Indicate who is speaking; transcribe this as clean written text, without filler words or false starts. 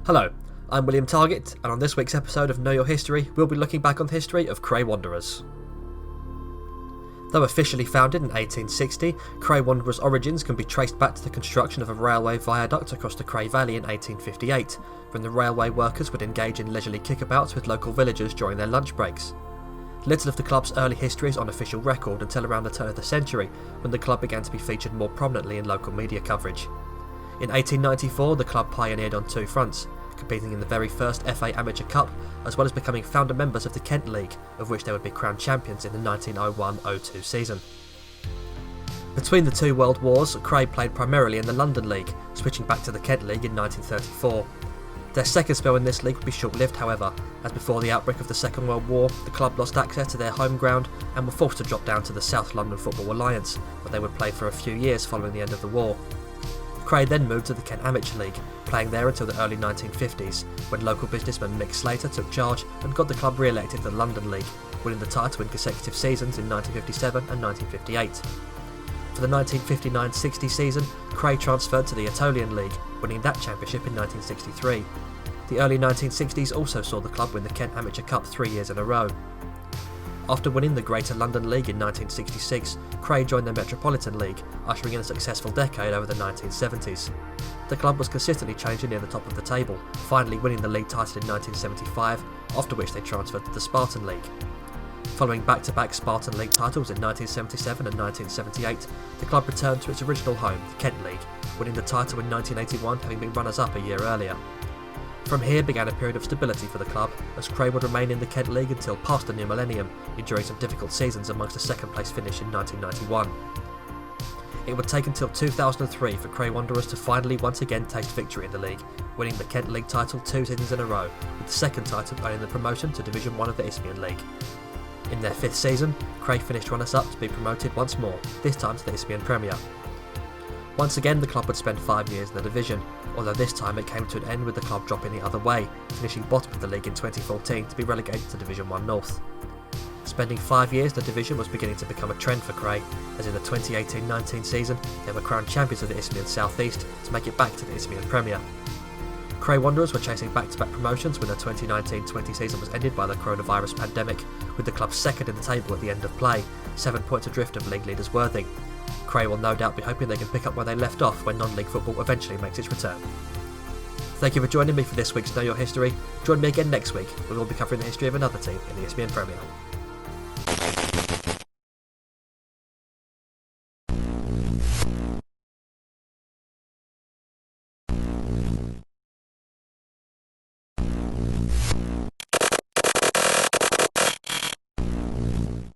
Speaker 1: Hello, I'm William Target, and on this week's episode of Know Your History, we'll be looking back on the history of Cray Wanderers. Though officially founded in 1860, Cray Wanderers' origins can be traced back to the construction of a railway viaduct across the Cray Valley in 1858, when the railway workers would engage in leisurely kickabouts with local villagers during their lunch breaks. Little of the club's early history is on official record until around the turn of the century, when the club began to be featured more prominently in local media coverage. In 1894, the club pioneered on two fronts, competing in the very first FA Amateur Cup, as well as becoming founder members of the Kent League, of which they would be crowned champions in the 1901-02 season. Between the two world wars, Cray played primarily in the London League, switching back to the Kent League in 1934. Their second spell in this league would be short-lived, however, as before the outbreak of the Second World War, the club lost access to their home ground and were forced to drop down to the South London Football Alliance, where they would play for a few years following the end of the war. Cray then moved to the Kent Amateur League, playing there until the early 1950s, when local businessman Mick Slater took charge and got the club re-elected to the London League, winning the title in consecutive seasons in 1957 and 1958. For the 1959-60 season, Cray transferred to the Etolian League, winning that championship in 1963. The early 1960s also saw the club win the Kent Amateur Cup 3 years in a row. After winning the Greater London League in 1966, Cray joined the Metropolitan League, ushering in a successful decade over the 1970s. The club was consistently changing near the top of the table, finally winning the league title in 1975, after which they transferred to the Spartan League. Following back-to-back Spartan League titles in 1977 and 1978, the club returned to its original home, the Kent League, winning the title in 1981, having been runners-up a year earlier. From here began a period of stability for the club, as Cray would remain in the Kent League until past the new millennium, enduring some difficult seasons amongst a second-place finish in 1991. It would take until 2003 for Cray Wanderers to finally once again taste victory in the league, winning the Kent League title 2 seasons in a row, with the second title earning the promotion to Division 1 of the Isthmian League. In their fifth season, Cray finished runners-up to be promoted once more, this time to the Isthmian Premier. Once again, the club would spend 5 years in the division, although this time it came to an end with the club dropping the other way, finishing bottom of the league in 2014 to be relegated to Division 1 North. Spending 5 years in the division was beginning to become a trend for Cray, as in the 2018-19 season they were crowned champions of the Isthmian South East to make it back to the Isthmian Premier. Cray Wanderers were chasing back-to-back promotions when the 2019-20 season was ended by the coronavirus pandemic, with the club second in the table at the end of play, 7 points adrift of league leaders Worthing. Cray will no doubt be hoping they can pick up where they left off when non-league football eventually makes its return. Thank you for joining me for this week's Know Your History. Join me again next week when we'll be covering the history of another team in the Isthmian Premier.